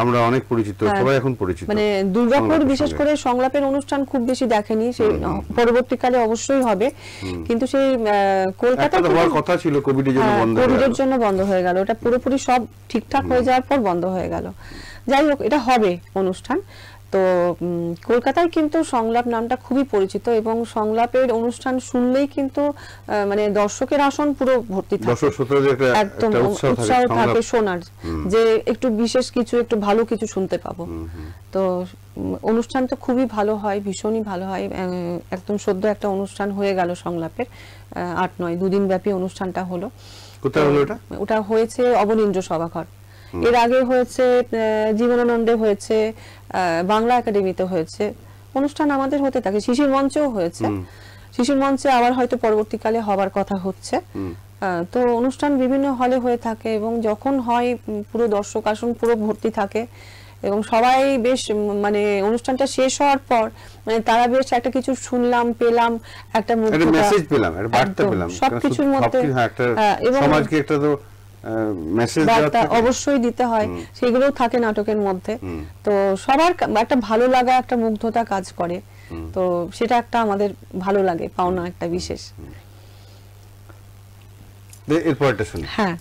আমরা অনেক পরিচিত, সবাই এখন পরিচিত। মানে দুর্গাপুর বিশেষ করে সংলাপের অনুষ্ঠান খুব বেশি দেখেনি, সেই পরবর্তীকালে অবশ্যই হবে, কিন্তু সেই কলকাতা হওয়ার কথা ছিল, কোভিডের জন্য বন্ধ হয়ে গেল। ওটা পুরোপুরি সব ঠিকঠাক হয়ে যাওয়ার পর বন্ধ হয়ে গেল। যাই হোক, এটা হবে অনুষ্ঠান। তো কলকাতায় কিন্তু সংলাপ নামটা খুবই পরিচিত, এবং সংলাপের অনুষ্ঠান শুনলেই কিন্তু মানে দর্শকের আসন পুরো ভর্তি থাকে, একদম উৎসাহ থাকে শোনার, যে একটু বিশেষ কিছু, একটু ভালো কিছু শুনতে পাবো। তো অনুষ্ঠান তো খুবই ভালো হয়, ভীষণই ভালো হয়। একদম সদ্য একটা অনুষ্ঠান হয়ে গেল সংলাপের, 8-9 2 দিন ব্যাপী অনুষ্ঠানটা হলো। কোথায় হলো ওটা? ওটা হয়েছে অবনীন্দ্র সভাঘর। এর আগে হয়েছে জীবনানন্দে, হয়েছে বাংলা একাডেমিতে হয়েছে অনুষ্ঠান, আমাদের হতে থাকে, শিশির মঞ্চেও হয়েছে। শিশির মঞ্চে আবার হয়তো পরবর্তীকালে হবার কথা হচ্ছে। তো অনুষ্ঠান বিভিন্ন হলে হয়ে থাকে, এবং যখন হয় পুরো দর্শক আসন পুরো ভর্তি থাকে, এবং সবাই বেশ, মানে অনুষ্ঠানটা শেষ হওয়ার পর মানে তারা বেশ একটা কিছু শুনলাম, পেলাম, একটা মেসেজ পেলাম, একটা বার্তা পেলাম, সবকিছুর মধ্যে, এবং সমাজকে একটা তো মেসেজ বার্তা অবশ্যই দিতে হয়, সেগুলোও থাকে নাটকের মধ্যে। তো সবার একটা ভালো লাগা, একটা মুগ্ধতা কাজ করে, তো সেটা একটা আমাদের ভালো লাগে, পাওনা একটা বিশেষ। এরপরটা শুনি। হ্যাঁ,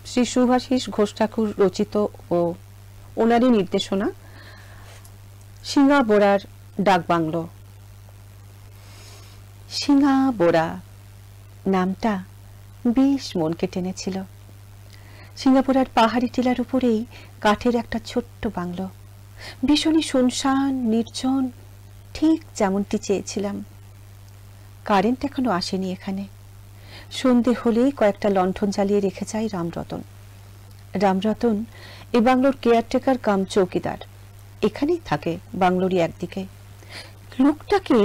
শ্রী সুভাষিস ঘোষ ঠাকুর রচিত ও ওনারই নির্দেশনা সিঙ্গা বোরার ডাকবাংলো। সিঙ্গা বোরা নামটা বেশ মনকে টেনেছিল। সিঙ্গাপুরের পাহাড়ি টিলার উপরেই কাঠের একটা ছোট্ট বাংলো, ভীষণই শুনশান নির্জন, ঠিক যেমনটি চেয়েছিলাম। কারেন্ট এখনো আসেনি এখানে। সন্ধে হলেই কয়েকটা লণ্ঠন জ্বালিয়ে রেখে যায় রামরতন। রামরতন এ বাংলোর কেয়ারটেকার কাম চৌকিদার, এখানেই থাকে বাংলোরই একদিকে। লোকটাকে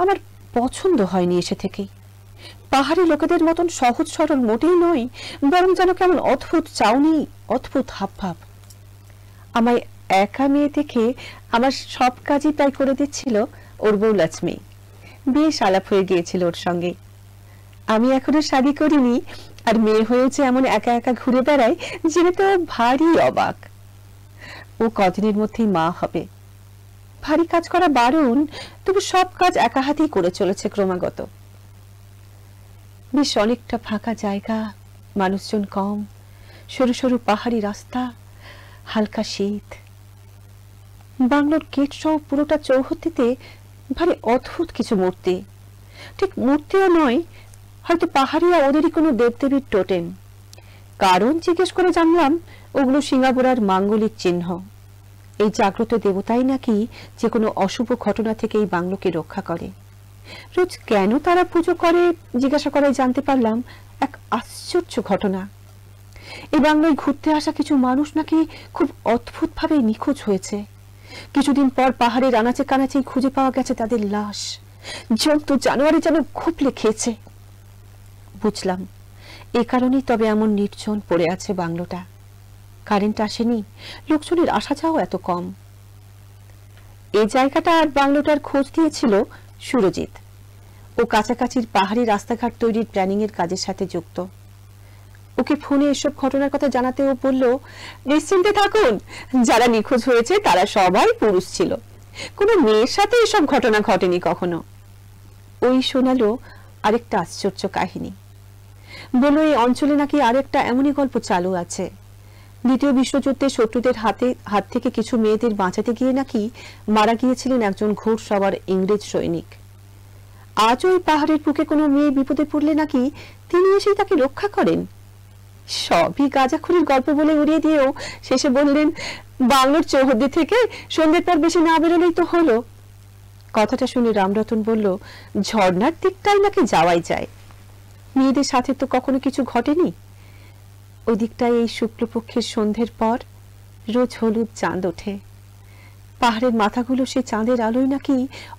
আমার পছন্দ হয়নি এসে থেকেই। পাহাড়ি লোকেদের মতন সহজ সরল মোটেই নয়, বরং যেন কেমন অদ্ভুত চাউনি, অদ্ভুত হাবভাব। আমায় একা মেয়ে দেখে আমার সব কাজই তাই করে দিচ্ছিল ওর বউ লক্ষ্মী। বেশ আলাপ হয়ে গিয়েছিল ওর সঙ্গে। আমি এখনো শাদী করিনি, আর মেয়ে হয়েছে এমন একা একা ঘুরে বেড়ায়, জেনে তো ভারী অবাক। ও কদিনের মধ্যেই মা হবে। ভারী কাজ করা বারণ, তবু সব কাজ একা হাতেই করে চলেছে ক্রমাগত। বেশ অনেকটা ফাঁকা জায়গা, মানুষজন কম, সরু সরু পাহাড়ি রাস্তা, হালকা শীত। বাংলোর গেট সহ পুরোটা চৌহদ্দিতে ভারী অদ্ভুত কিছু মূর্তি। ঠিক মূর্তিও নয়, হয়তো পাহাড়িয়া ওদেরই কোনো দেবদেবীর টোটেম। কারণ জিজ্ঞেস করে জানলাম ওগুলো সিঙ্গাপুরার মাঙ্গলিক চিহ্ন। এই জাগ্রত দেবতাই নাকি যে কোনো অশুভ ঘটনা থেকে এই বাংলোকে রক্ষা করে। রোজ কেন তারা পুজো করে জিজ্ঞাসা করায় জানতে পারলাম এক আশ্চর্য ঘটনা। এই বাংলায় ঘুরতে আসা কিছু মানুষ নাকি খুব অদ্ভুত ভাবে নিখোঁজ হয়েছে। কিছুদিন পর পাহাড়ের আনাচে কানাচেই খুঁজে পাওয়া গেছে তাদের লাশ। জন্তু জানোয়ারে যেন ঘুপলে খেয়েছে। বুঝলাম এ কারণেই তবে এমন নির্জন পড়ে আছে বাংলোটা। কারেন্ট আসেনি, লোকজনের আসা যাওয়া এত কম। এই জায়গাটা আর বাংলোটার খোঁজ দিয়েছিল সুরজিৎ। ও কাছাকাছির পাহাড়ি রাস্তাঘাট তৈরির প্ল্যানিং এর কাজের সাথে যুক্ত। ওকে ফোনে এসব ঘটনার কথা জানাতে ও বলল, নিশ্চিন্তে থাকুন, যারা নিখোঁজ হয়েছে তারা সবাই পুরুষ ছিল, কোনো মেয়ের সাথে এসব ঘটনা ঘটেনি কখনো। ওই শোনালো আরেকটা আশ্চর্য কাহিনী। বলল এই অঞ্চলে নাকি আরেকটা এমনই গল্প চালু আছে। দ্বিতীয় বিশ্বযুদ্ধে শত্রুদের হাত থেকে কিছু মেয়েদের বাঁচাতে গিয়ে নাকি মারা গিয়েছিলেন একজন ঘোড়সওয়ার ইংরেজ সৈনিক। আজ ওই পাহাড়ের বুকে কোনো মেয়ে বিপদে পড়লে নাকি তিনি এসেই তাকে রক্ষা করেন। সবই গাঁজাখুরির গল্প বলে উড়িয়ে দিয়েও শেষে বললেন, বাংলোর চৌহদ্দি থেকে সন্ধ্যের পর বেশি না বেরোলেই তো হলো। কথাটা শুনে রামরতন বলল, ঝর্ণার দিকটাই নাকি যাওয়াই যায়, মেয়েদের সাথে তো কখনো কিছু ঘটেনি। ওই দিকটায় এই শুক্লপক্ষের সন্ধ্যের পর রোজ হলুদ চাঁদ ওঠে। পাহাড়ের মাথাগুলো সে চাঁদের আলোয় নাকি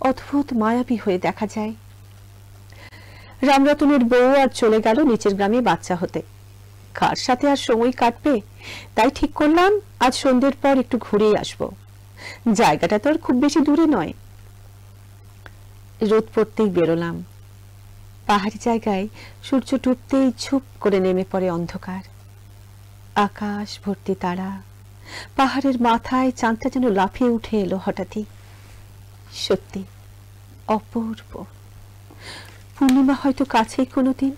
অদ্ভুত মায়াবী হয়ে দেখা যায়। রামরতনের বউ আর চলে গেল নিচের গ্রামে বাচ্চা হতে। কার সাথে আর সময় কাটবে, তাই ঠিক করলাম আজ সন্ধ্যের পর একটু ঘুরেই আসবো। জায়গাটা তো আর খুব বেশি দূরে নয়। রোদ পড়তেই বেরোলাম। পাহাড়ি জায়গায় সূর্য ডুবতেই ঝুপ করে নেমে পড়ে অন্ধকার। আকাশ ভর্তি তারা, পাহাড়ের মাথায় চাঁদটা যেন লাফিয়ে উঠে এলো হঠাৎই। সত্যি অপূর্ব। পূর্ণিমা হয়তো কাছেই কোনোদিন।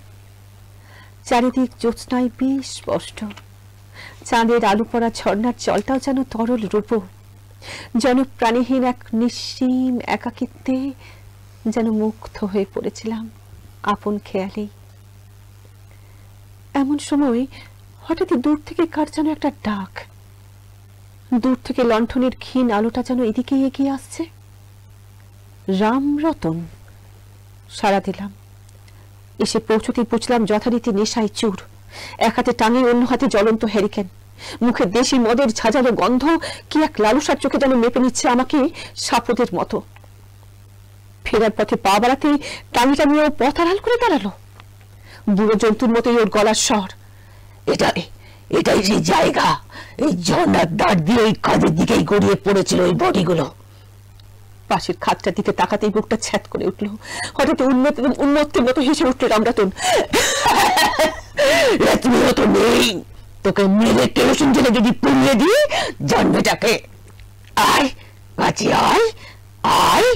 চারিদিক জ্যোৎস্নায় বেশ স্পষ্ট। চাঁদের আলু পড়া ঝর্ণার জলটাও যেন তরল রূপ। যেন প্রাণীহীন এক নিঃসীম একাকিত্বে যেন মুগ্ধ হয়ে পড়েছিলাম আপন খেয়ালেই। এমন সময় হঠাৎই দূর থেকে কার যেন একটা ডাক। দূর থেকে লণ্ঠনের ক্ষীণ আলোটা যেন এদিকে এগিয়ে আসছে। রামরতন। সাড়া দিলাম। এসে পৌঁছতেই বুঝলাম যথারীতি নেশায় চুর। এক হাতে টাঙে, অন্য হাতে জ্বলন্ত হ্যারিকেন। মুখে দেশি মদের ঝাঁঝালো গন্ধ কি এক লালসার চোখে যেন মেপে নিচ্ছে আমাকে সাপদের মতো। ফেরার পথে পা বাড়াতেই টানিটা নিয়ে পথ আড়াল করে দাঁড়ালো। বুড়ো জন্তুর মতোই ওর গলার স্বর, এটাই সেই জায়গা, এই ঝর্ণার দাঁড় দিয়ে এই কাজের দিকেই গড়িয়ে পড়েছিল ওই বডিগুলো। পাশের খাতটার দিকে তাকাতেই বুকটা ছ্যাত করে উঠল। হঠাৎ উন্মত্তের মতো হেসে উঠল রামরতন। তুমিও তো নেই, তোকে মেরে কেরোসিন জেলে যদি পুড়িয়ে দিই জন্মটাকে। আয় কাছে আয় আয়।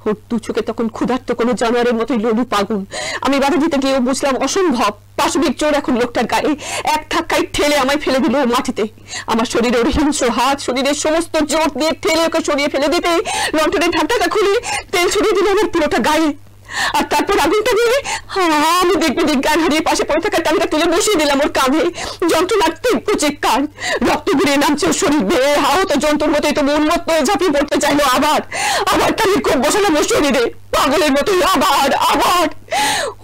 ওর দু চোখে তখন ক্ষুধার্ত কোনো জানোয়ারের মতোই ললু পাগুন। আমি বাধা দিতে গিয়েও বুঝলাম অসম্ভব। পাশবিক জোর এখন লোকটার গায়ে। এক ধাক্কায় ঠেলে আমায় ফেলে দিল মাটিতে। আমার শরীরে ওর হিংস্র হাত শরীরের সমস্ত জোর দিয়ে ঠেলে ওকে সরিয়ে ফেলে দিতে লন্ঠনের ঢাকটা খুলে তেল ছড়িয়ে দিল আমার পুরোটা গায়ে। আর তারপর আগুনটা দিয়ে আমি দেখবে জ্ঞান হারিয়ে পাশে পড়ে থাকা টালিটা তুলে বসিয়ে দিলাম ওর কাঁধে। যন্ত্রণার তীব্র চিৎকার, রক্ত বেরিয়ে নামছে ওর শরীর বেয়ে। আহত যন্ত্রের মতোই তো উন্মত্ত হয়ে ঝাঁপিয়ে পড়তে চাইলো আবার। আবার টালির কোপ বসানো বসিয়ে দিলে পাগলের মতোই আবার আবার।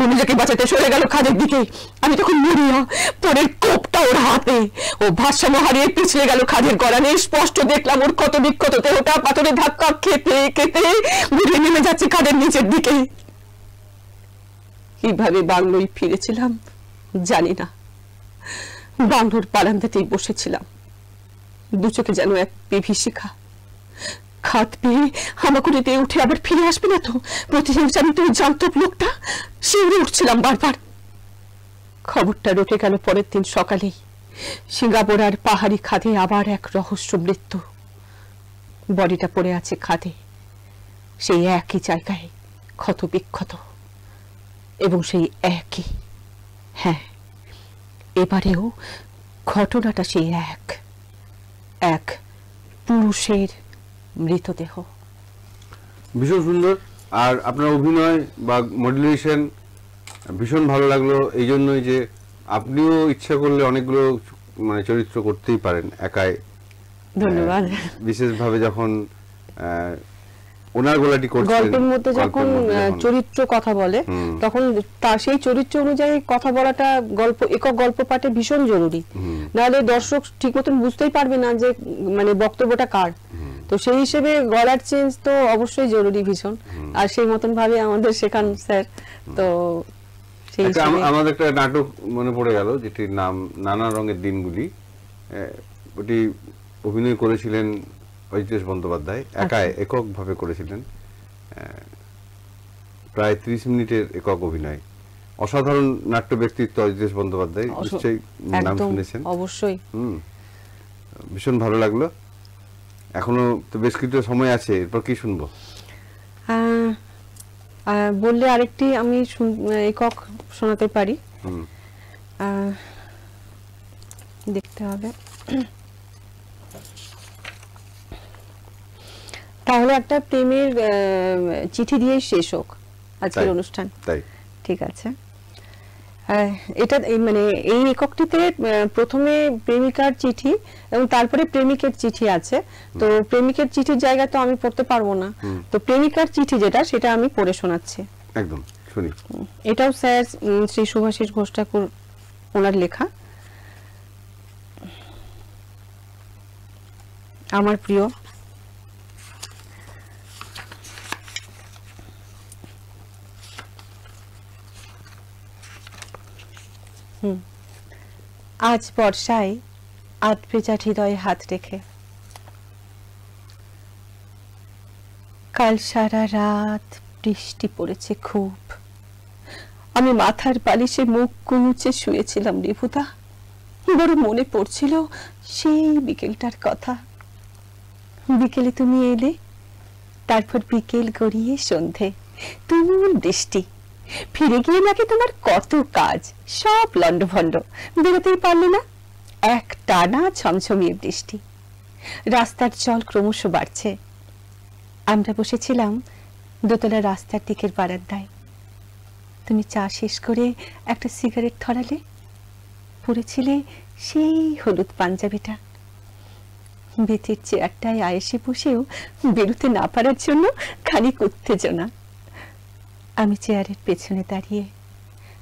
অনুজাকে বাঁচাতে সরে গেল খাদের দিকে। আমি তখন মরিয়া, পরের কোপটা ওর হাতে। ও ভারসাম্য হারিয়ে পিছলে গেল খাদের গড়ানে। স্পষ্ট দেখলাম ওর ক্ষত বিক্ষত দেহটা পাথরের ধাক্কা খেতে খেতে ঘুরে নেমে যাচ্ছে খাদের নিচের দিকে। কিভাবে বাংলোয় ফিরেছিলাম জানি না। বাংলোর বারান্দাতেই বসেছিলাম, দু চোখে যেন এক বিভীষিকা। খাত পেয়ে হামাগুড়িতে উঠে আবার ফিরে আসবে না তো প্রতিহিংসান্বিত জান্তব লোকটা, শিউরে উঠছিলাম বারবার। খবরটা রটে গেল পরের দিন সকালেই। সিঙ্গাবোরার পাহাড়ি খাদে আবার এক রহস্য মৃত্যু। বডিটা পড়ে আছে খাদে, সেই একই জায়গায়, ক্ষত বিক্ষত, এবং সেই একই। হ্যাঁ, এবারেও ঘটনাটা সেই এক পুরুষের মৃতদেহ। ভীষণ সুন্দর। আর আপনার অভিনয় বা মডুলেশন ভীষণ ভালো লাগলো এই জন্যই যে আপনিও ইচ্ছা করলে অনেকগুলো মানে চরিত্র করতেই পারেন একাই। ধন্যবাদ। বিশেষভাবে যখন ওনার গলাটি করছেন, গল্পের মধ্যে যখন চরিত্র কথা বলে তখন তার সেই চরিত্র অনুযায়ী কথা বলাটা গল্প একক গল্প পাঠে ভীষণ জরুরি। নাহলে দর্শক ঠিক মতন বুঝতেই পারবে না যে মানে বক্তব্যটা কার। তো সেই হিসেবে গলার চেঞ্জ তো অবশ্যই জরুরি ভীষণ। আর সেই মতন ভাবে আমাদের শেখান স্যার। তো আমাদের একটা নাটক মনে পড়ে গেল যেটির নাম নানা রঙের দিনগুলি। ওটি অভিনয় করেছিলেন অজিতেশ বন্দ্যোপাধ্যায়, এককভাবে করেছিলেন। প্রায় 30 মিনিটের একক অভিনয়। অসাধারণ নাট্য ব্যক্তিত্ব অজিতেশ বন্দ্যোপাধ্যায়, নিশ্চয়ই নাম শুনেছেন। অবশ্যই। ভীষণ ভালো লাগলো। এখনো তো বেশ কিছু সময় আছে, এরপর কি শুনবো? বললে আরেকটি আমি একক শোনাতে পারি। দেখতে হবে। তাহলে একটা প্রেমের চিঠি দিয়ে শেষ হোক আজকের অনুষ্ঠান। তাই ঠিক আছে। এটা মানে এই এককটিতে প্রথমে প্রেমিকার চিঠি এবং তারপরে প্রেমিকের চিঠি আছে। তো প্রেমিকের চিঠির জায়গা তো আমি পড়তে পারবো না, তো প্রেমিকার চিঠি যেটা সেটা আমি পড়ে শোনাচ্ছি। একদম শুনি। এটাও স্যার শ্রী সুভাষিস ঘোষ ঠাকুর ওনার লেখা। আমার প্রিয় আজ বর্ষায় আধভেজা হৃদয়ে হাত রেখে, কাল সারা রাত বৃষ্টি পড়েছে খুব। আমি মাথার বালিশে মুখ গুঁজে শুয়েছিলাম রিভুদা। বড় মনে পড়ছিল সেই বিকেলটার কথা। বিকেলে তুমি এলে, তারপর বিকেল গড়িয়ে সন্ধে, তুমুল বৃষ্টি। ফিরে গিয়ে নাকি তোমার কত কাজ, সব লন্ডভন্ড, বেরোতেই পারলে না। এক টানা ছমছমিয়ে বৃষ্টি। রাস্তার জল ক্রমশ বাড়ছে। আমরা বসেছিলাম দোতলা রাস্তার দিকের বারান্দায়। তুমি চা শেষ করে একটা সিগারেট ধরালে, পরেছিলে সেই হলুদ পাঞ্জাবিটা। বেতের চেয়ারটায় আয়েসে বসেও বেরোতে না পারার জন্য খানিক উত্তেজনা। আমি চেয়ারের পেছনে দাঁড়িয়ে,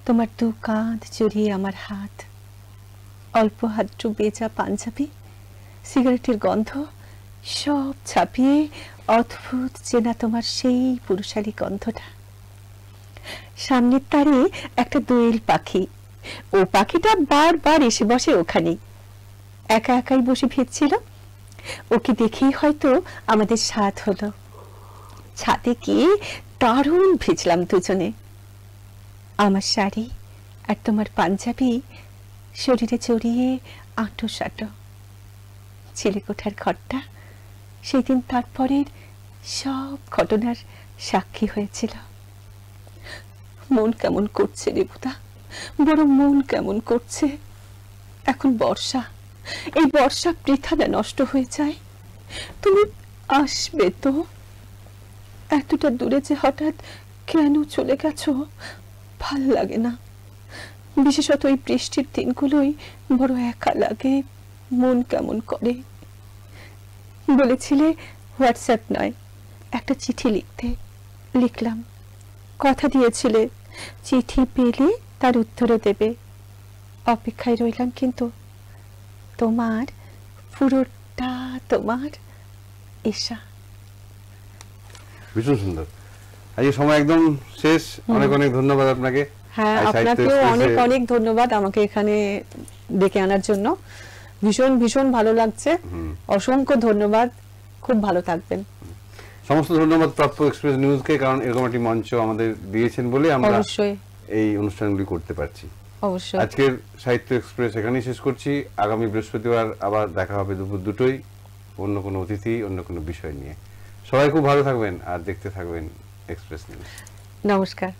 তোমার দু কাঁধ জড়িয়ে আমার হাত, অল্প হাতটু বেজা পাঞ্জাবি, সিগারেটের গন্ধ, সব ছাপিয়ে অদ্ভুত চেনা তোমার সেই পুরুষালী গন্ধটা। সামনের তারে একটা দোয়েল পাখি। ও পাখিটা বারবার এসে বসে ওখানেই, একা একাই বসে ভিজছিল। ওকে দেখেই হয়তো আমাদের স্বাদ হলো। ছাদে গিয়ে দারুণ ভিজলাম দুজনে। আমার শাড়ি আর তোমার পাঞ্জাবি শরীরে জড়িয়ে আঁটো সাঁটো। চিলেকোঠার ঘরটা সেই দিন তারপরের সব ঘটনার সাক্ষী হয়েছিল। মন কেমন করছে রেবুদা, বড় মন কেমন করছে। এখন বর্ষা, এই বর্ষা বৃথা না নষ্ট হয়ে যায়। তুমি আসবে তো? এতটা দূরে যে হঠাৎ কেন চলে গেছো ভাল লাগে না। বিশেষত এই বৃষ্টির দিনগুলোই বড় একা লাগে, মন কেমন করে। বলেছিলে হোয়াটসঅ্যাপ নয়, একটা চিঠি লিখতে, লিখলাম। কথা দিয়েছিলে চিঠি পেলে তার উত্তরও দেবে। অপেক্ষায় রইলাম, কিন্তু তোমার পুরোটা তোমার এশা। ভীষণ সুন্দর। আজকে সময় একদম শেষ। অনেক অনেক ধন্যবাদ আপনাকে। হ্যাঁ, আর সাহিত্য আপনাকেও এক্সপ্রেসে- অনেক অনেক ধন্যবাদ আমাকে এখানে ডেকে আনার জন্য। ভীষণ ভীষণ ভালো লাগছে। অসংখ্য ধন্যবাদ। খুব ভালো থাকবেন। সমস্ত ধন্যবাদ প্রাপ্য এক্সপ্রেস নিউজকে, কারণ এরকম একটি মঞ্চ আমাদের দিয়েছেন বলে আমরা অবশ্যই এই অনুষ্ঠানগুলি করতে পারছি। অবশ্যই। আজকের সাহিত্য এক্সপ্রেস এখানেই শেষ করছি। আগামী বৃহস্পতিবার আবার দেখা হবে দুপুর 2টোয়, অন্য কোনো অতিথি, অন্য কোনো বিষয় নিয়ে। সবাই খুব ভালো থাকবেন আর দেখতে থাকবেন এক্সপ্রেস নিউজ। নমস্কার।